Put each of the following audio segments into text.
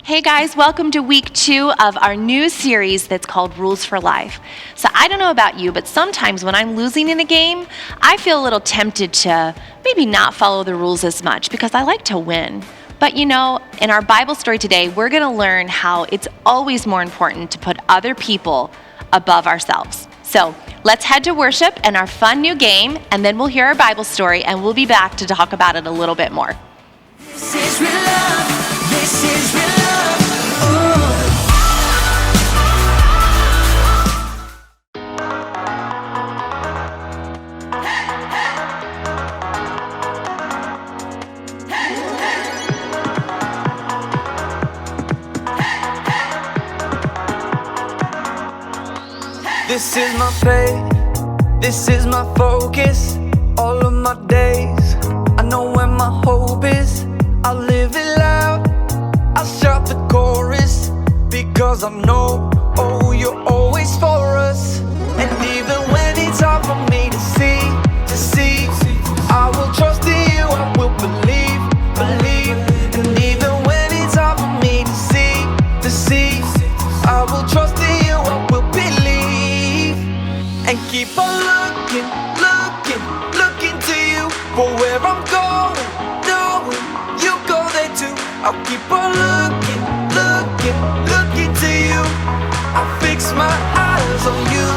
Hey guys, welcome to week 2 of our new series that's called Rules for Life. So I don't know about you, but sometimes when I'm losing in a game, I feel a little tempted to maybe not follow the rules as much because I like to win. But you know, in our Bible story today, we're going to learn how it's always more important to put other people above ourselves. So let's head to worship and our fun new game, and then we'll hear our Bible story, and we'll be back to talk about it a little bit more. This is real love. This is real love. This is my faith, this is my focus, all of my days. I know where my hope is, I'll live it loud, I'll shout the chorus, because I know, oh, you're always for us. And even when it's hard for me to see, I will trust in you, I will believe. And even when it's hard for me to see, I will trust in you, I will believe. And keep on looking to you for where I'm going, knowing you go there too. I'll keep on looking to you. I fix my eyes on you.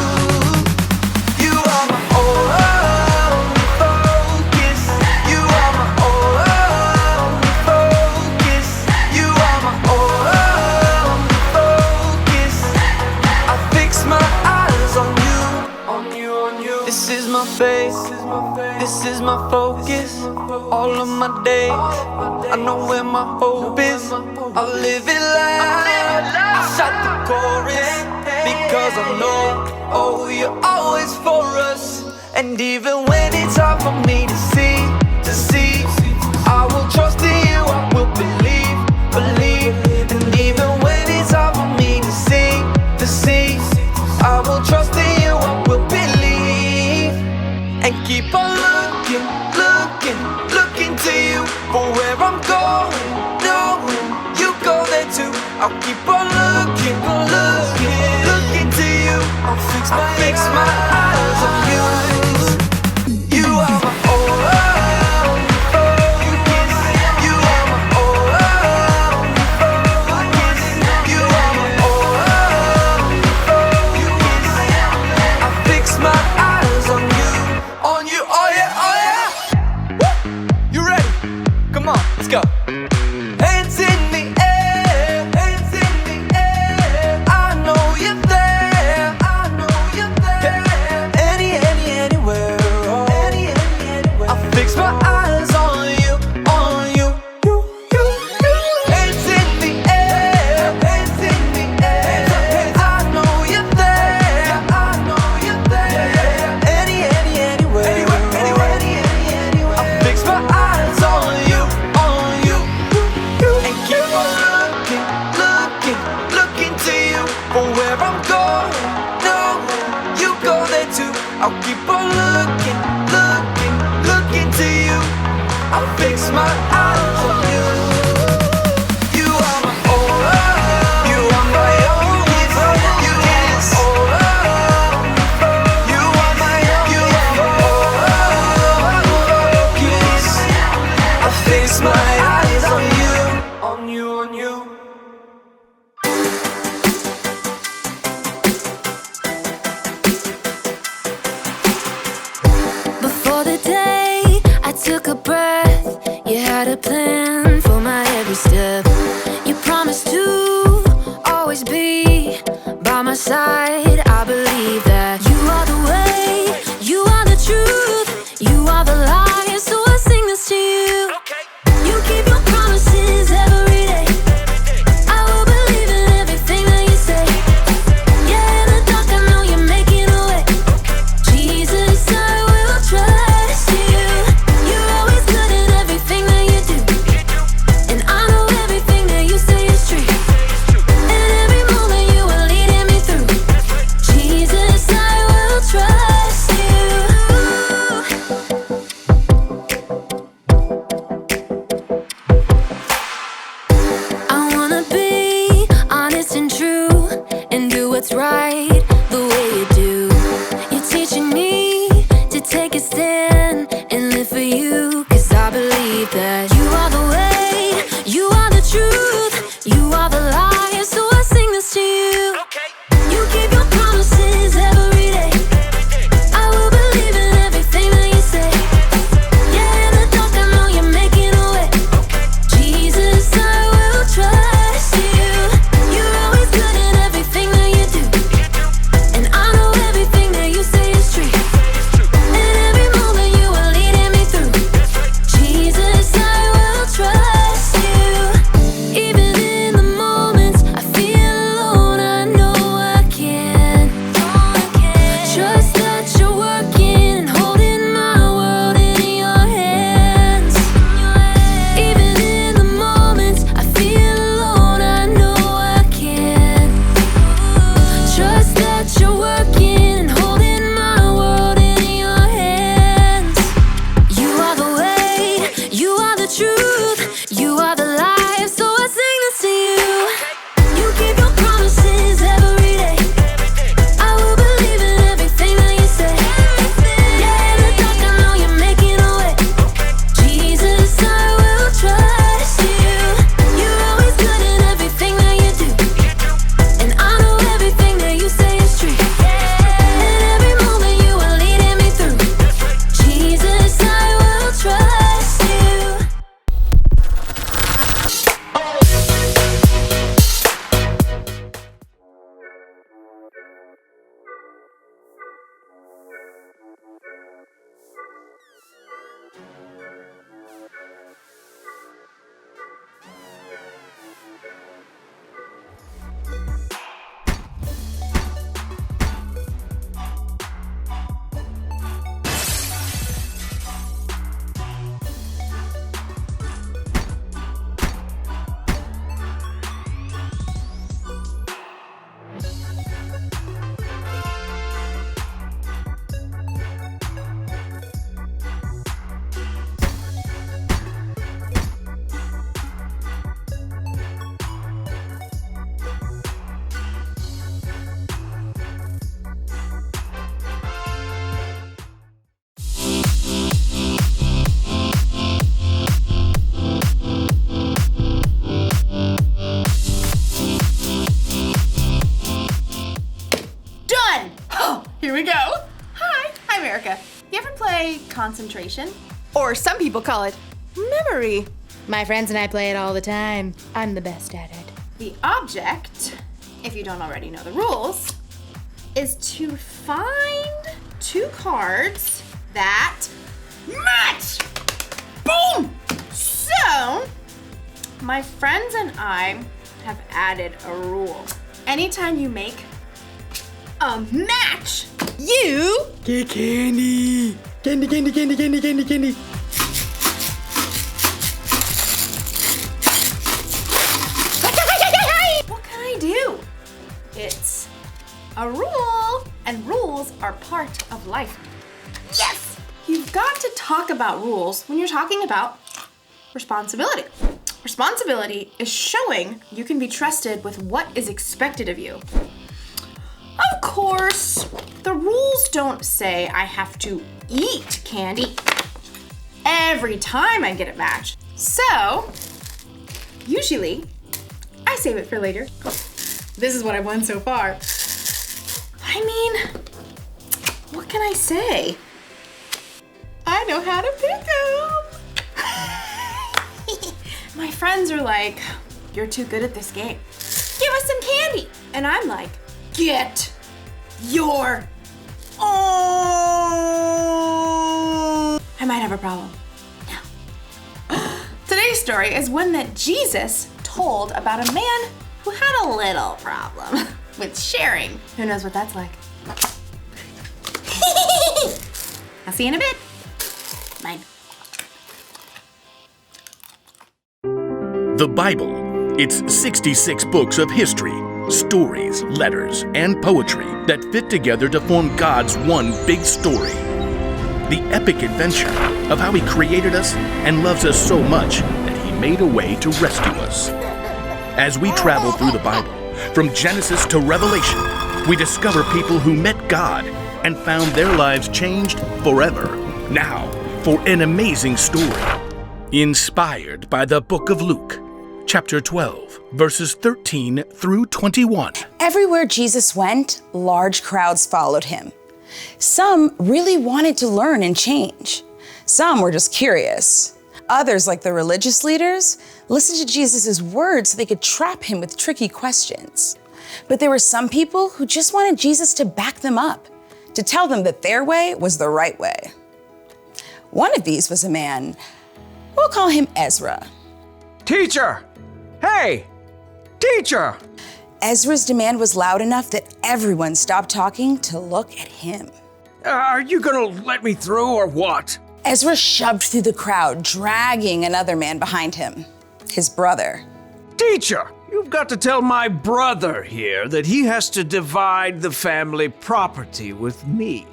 You are my only focus. You are my only focus. You are my only focus. I fix my eyes on you. This is my faith, this is my focus, all of my days. I know where my hope is, I'll live it loud, I'll shout the chorus, because I know, oh, you're always for us. And even when it's hard for me to see, I will trust in you, I will believe. And even when it's hard for me to see, I will trust in you, I will believe. And keep on looking to you for where I'm going, knowing you go there too. I'll keep on looking to you. I'll fix my eyes on you. You are my only focus. You are my only focus. You are my only focus. I fix my eyes on you, oh yeah. Woo! You ready? Come on, let's go. Hands in the air, hands in the air. I know you're there, I know you're there. Anywhere, oh. Anywhere. I fix my eyes on you. Hands in the air, hands in the air. I know you're there, I know you're there. Anywhere, I fix my eyes on you. And keep on looking to you for where I'm going, knowing you go there too. I'll keep on looking to you. I'll fix my eyes on you. You are my only, you are my only focus. You are my only focus. I fix my eyes on you. Before the day I took a breath, you had a plan for my every step. You promised to always be by my side. I believe that you are the way, you are the truth, you are the light. So I sing this to you. You keep your promises every day. I will believe in everything that you say. Yeah, in the dark I know you're making a way. Jesus, I will trust you. You're always good at everything that you do. And I know everything that you say is true. And every moment you are leading me through. concentration, or some people call it memory. My friends and I play it all the time. I'm the best at it. The object, if you don't already know the rules, is to find two cards that match. Boom! So, my friends and I have added a rule. Anytime you make a match, you Get candy! Candy, candy, candy, candy, candy, candy. what can I do? It's a rule, and rules are part of life. Yes! You've got to talk about rules when you're talking about responsibility. Responsibility is showing you can be trusted with what is expected of you. Of course, the rules don't say I have to eat candy every time I get a match. So, usually, I save it for later. This is what I've won so far. I mean, what can I say? I know how to pick 'em. My friends are like, you're too good at this game. Give us some candy. And I'm like, get your own. I might have a problem. Now, today's story is one that Jesus told about a man who had a little problem with sharing. Who knows what that's like? I'll see you in a bit. Mine. The Bible. It's 66 books of history, stories, letters, and poetry that fit together to form God's one big story. The epic adventure of how He created us and loves us so much that He made a way to rescue us. As we travel through the Bible, from Genesis to Revelation, we discover people who met God and found their lives changed forever. Now, for an amazing story, inspired by the book of Luke, chapter 12, verses 13 through 21. Everywhere Jesus went, large crowds followed him. Some really wanted to learn and change. Some were just curious. Others, like the religious leaders, listened to Jesus' words so they could trap him with tricky questions. But there were some people who just wanted Jesus to back them up, to tell them that their way was the right way. One of these was a man, we'll call him Ezra. Teacher! Hey! Teacher! Ezra's demand was loud enough that everyone stopped talking to look at him. Are you gonna let me through or what? Ezra shoved through the crowd, dragging another man behind him, his brother. Teacher, you've got to tell my brother here that he has to divide the family property with me.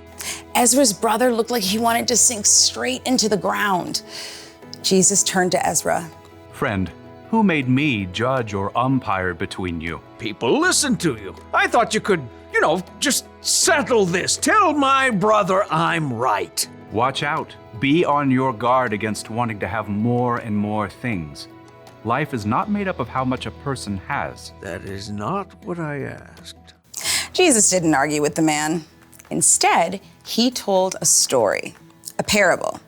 Ezra's brother looked like he wanted to sink straight into the ground. Jesus turned to Ezra. Friend, who made me judge or umpire between you? People listen to you. I thought you could, just settle this. Tell my brother I'm right. Watch out. Be on your guard against wanting to have more and more things. Life is not made up of how much a person has. That is not what I asked. Jesus didn't argue with the man. Instead, he told a story, a parable.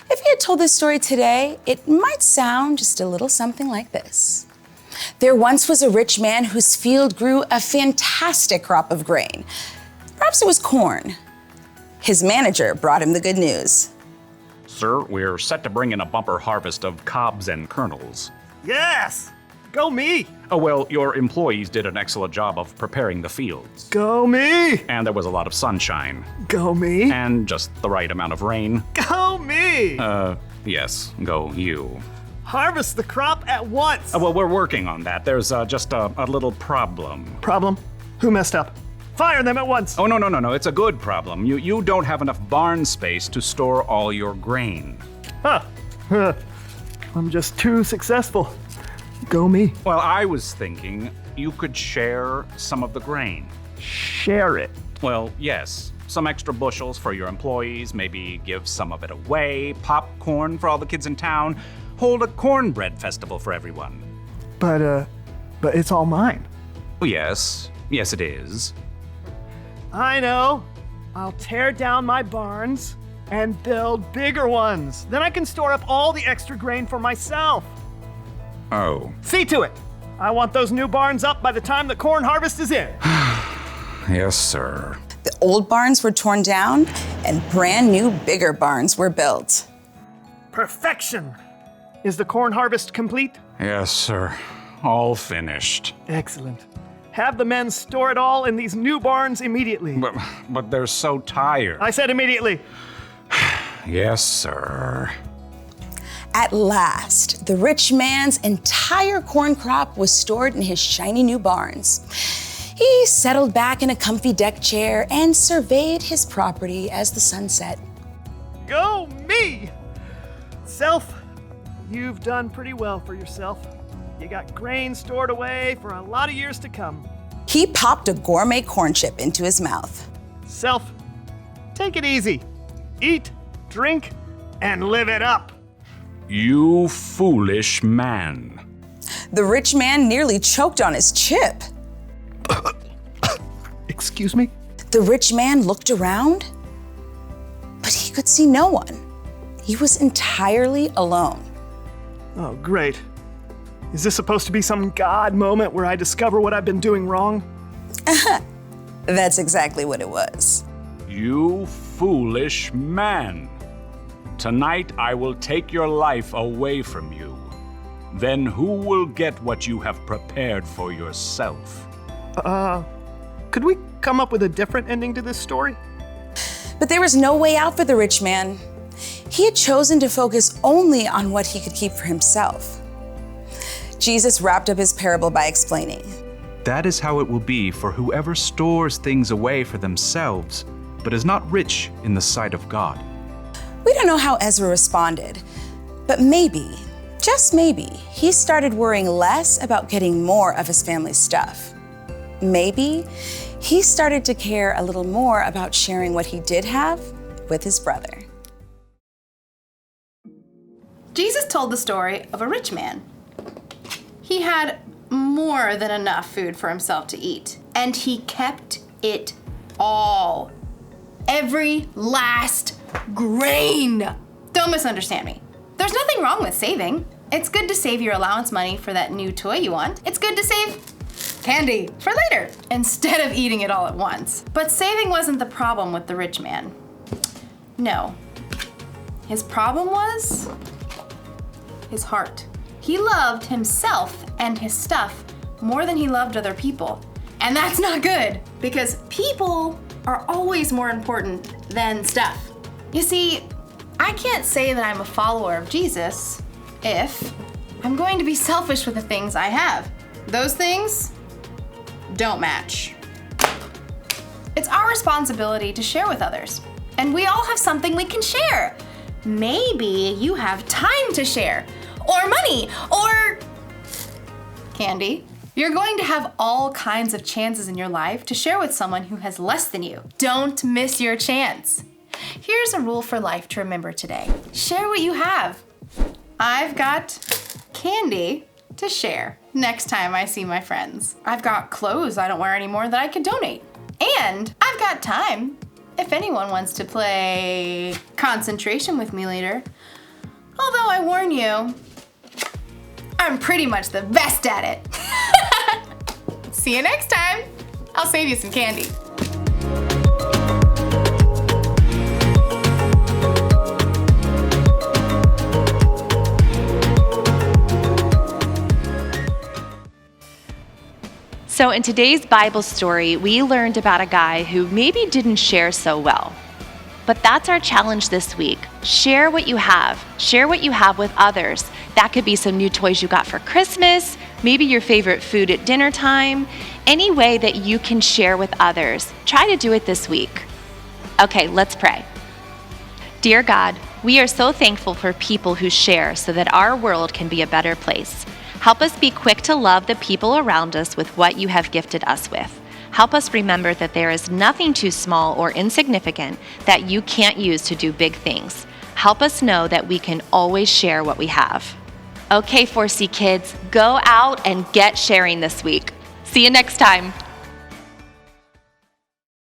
If he had told this story today, it might sound just a little something like this. There once was a rich man whose field grew a fantastic crop of grain. Perhaps it was corn. His manager brought him the good news. Sir, we're set to bring in a bumper harvest of cobs and kernels. Yes! Go me! Oh, well, your employees did an excellent job of preparing the fields. Go me! And there was a lot of sunshine. Go me! And just the right amount of rain. Go me! Yes, go you. Harvest the crop at once! Well, we're working on that. There's just a little problem. Problem? Who messed up? Fire them at once! Oh, no. It's a good problem. You don't have enough barn space to store all your grain. I'm just too successful. Go me. Well, I was thinking you could share some of the grain. Share it. Well, yes. Some extra bushels for your employees, maybe give some of it away, popcorn for all the kids in town, hold a cornbread festival for everyone. But it's all mine. Oh, yes, it is. I know. I'll tear down my barns, and build bigger ones. Then I can store up all the extra grain for myself. Oh. See to it. I want those new barns up by the time the corn harvest is in. Yes, sir. The old barns were torn down and brand new, bigger barns were built. Perfection. Is the corn harvest complete? Yes, sir. All finished. Excellent. Have the men store it all in these new barns immediately. But they're so tired. I said immediately. Yes, sir. At last, the rich man's entire corn crop was stored in his shiny new barns. He settled back in a comfy deck chair and surveyed his property as the sun set. Go me! Self, you've done pretty well for yourself. You got grain stored away for a lot of years to come. He popped a gourmet corn chip into his mouth. Self, take it easy. Eat, drink, and live it up. You foolish man. The rich man nearly choked on his chip. Excuse me? The rich man looked around, but he could see no one. He was entirely alone. Oh, great. Is this supposed to be some God moment where I discover what I've been doing wrong? That's exactly what it was. You foolish man. Tonight I will take your life away from you. Then who will get what you have prepared for yourself? Could we come up with a different ending to this story? But there was no way out for the rich man. He had chosen to focus only on what he could keep for himself. Jesus wrapped up his parable by explaining, That is how it will be for whoever stores things away for themselves, but is not rich in the sight of God. We don't know how Ezra responded, but maybe, just maybe, he started worrying less about getting more of his family's stuff. Maybe he started to care a little more about sharing what he did have with his brother. Jesus told the story of a rich man. He had more than enough food for himself to eat, and he kept it all. Every last grain. Don't misunderstand me. There's nothing wrong with saving. It's good to save your allowance money for that new toy you want. It's good to save candy for later instead of eating it all at once. But saving wasn't the problem with the rich man. No. His problem was his heart. He loved himself and his stuff more than he loved other people. And that's not good, because people are always more important than stuff. You see, I can't say that I'm a follower of Jesus if I'm going to be selfish with the things I have. Those things don't match. It's our responsibility to share with others, and we all have something we can share. Maybe you have time to share, or money, or candy. You're going to have all kinds of chances in your life to share with someone who has less than you. Don't miss your chance. Here's a rule for life to remember today. Share what you have. I've got candy to share next time I see my friends. I've got clothes I don't wear anymore that I could donate. And I've got time if anyone wants to play concentration with me later. Although I warn you, I'm pretty much the best at it. See you next time. I'll save you some candy. So in today's Bible story, we learned about a guy who maybe didn't share so well. But that's our challenge this week. Share what you have. Share what you have with others. That could be some new toys you got for Christmas, maybe your favorite food at dinner time, any way that you can share with others. Try to do it this week. Okay, let's pray. Dear God, we are so thankful for people who share so that our world can be a better place. Help us be quick to love the people around us with what you have gifted us with. Help us remember that there is nothing too small or insignificant that you can't use to do big things. Help us know that we can always share what we have. Okay, 4C kids, go out and get sharing this week. See you next time.